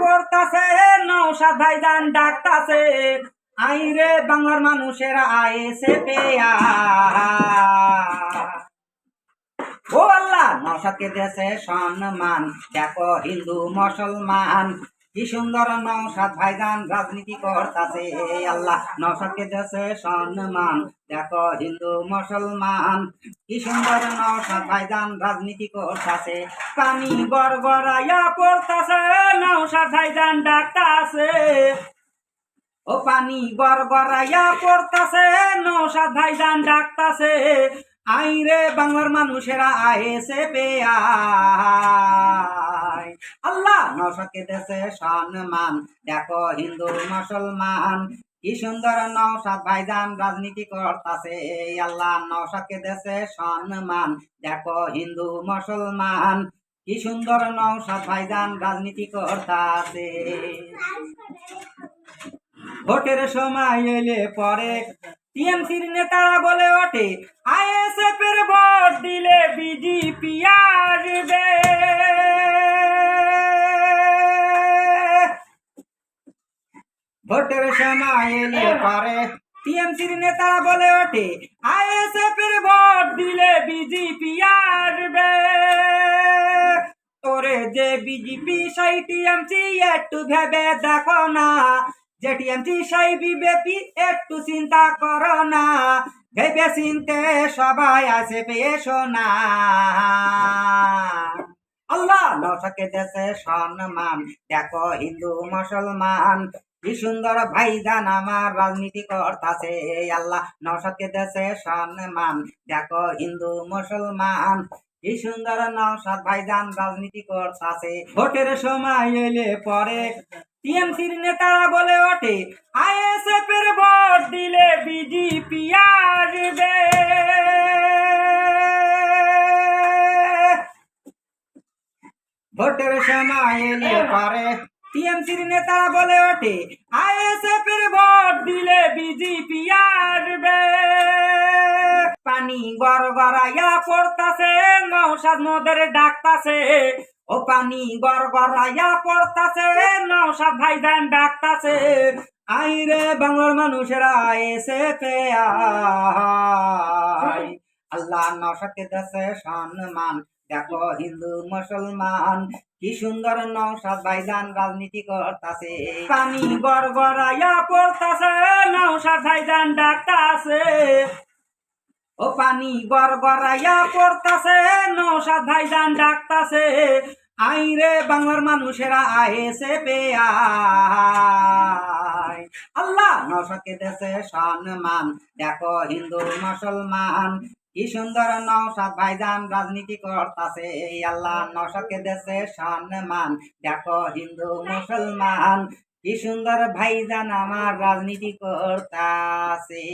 করতাছে নওশাদ ভাইজান ডাকতাছে আইরে বাংলার মানুষেরা আয়েছে পেয়া ও আল্লাহ নওশাদকে দেশে সম্মান দেখো হিন্দু মুসলমান কি সুন্দর নওশাদ ভাইজান রাজনীতি করতাছে আল্লাহ নওশাদকে দেশে সম্মান দেখো হিন্দু মুসলমান কি সুন্দর নওশাদ ভাইজান রাজনীতি করতাছে পানি গড়গড়াইয়া পড়তাছে নওশাদ ভাইজান ডাকতাছে ও পানি গড়গড়াইয়া পড়তাছে নওশাদ ভাইজান ডাকতাছে আইরে বাংলার মানুষেরা আয়েছে পেয়া আল্লাহ নওশাদকে দেশে সম্মান দেখো হিন্দু মুসলমান কি সুন্দর নওশাদ ভাইজান রাজনীতি করতাছে আল্লাহ নওশাদকে দেশে সম্মান দেখো হিন্দু মুসলমান কি সুন্দর নওশাদ ভাইজান রাজনীতি করতাছে ভোটের সময় এলে পরে টিএমসির নেতারা বলে ওঠে আইএসএফ এর ভোট দিলে বিজেপি আসবে ভোটের সময় এলে পরে টিএমসির নেতারা বলে ওঠে আইএসএফ এর ভোট দিলে বিজেপি আসবে তোরে যে বিজেপি সেই টিএমসি একটু ভেবে দেখো না যে টিএমসি সেই বিজেপি একটু চিন্তা করো না ভেবে চিনতে সবাই আসে পেশো না আল্লাহ নওশাদকে দেশে সম্মান দেখো হিন্দু মুসলমান কি সুন্দর ভাইজান আমার রাজনীতি করতাছে আল্লাহ নওশাদকে দেশে সম্মান দেখো হিন্দু মুসলমান কি সুন্দর নওশাদ ভাইজান রাজনীতি করতাছে ভোটের সময় এলে পরে টিএমসির নেতারা বলে ওঠে আইএসএফ এর ভোট দিলে বিজেপি আসবে ভোটের সময় এলে পরে টিএমসির নেতারা বলে ওঠে আইএসএফ এর ভোট দিলে বিজেপি আসবে পানি গড়গড়াইয়া পড়তাছে নওশাদ মোদের ডাকতাছে ও পানি গড়গড়াইয়া পড়তাছে নওশাদ ভাইজান ডাকতাছে আইরে বাংলার মানুষেরা এসে পেয়া আল্লাহ নওশাদকে দেশে সম্মান দেখো হিন্দু মুসলমান কি সুন্দর নওশাদ ভাইজান রাজনীতি করতাছে পানি গড়গড়াইয়া পড়তাছে নওশাদ ভাইজান ডাকতাছে ও পানি গড়গড়াইয়া পড়তাছে নওশাদ ভাইজান ডাকতাছে আইরে বাংলার মানুষেরা আয়েছে পেয়া আল্লাহ নওশাদকে দেশে সম্মান দেখো হিন্দু মুসলমান কি সুন্দর নওশাদ ভাইজান রাজনীতি করতাছে আল্লাহ নওশাদকে দেশে সম্মান দেখো হিন্দু মুসলমান কি সুন্দর ভাইজান আমার রাজনীতি করতাছে।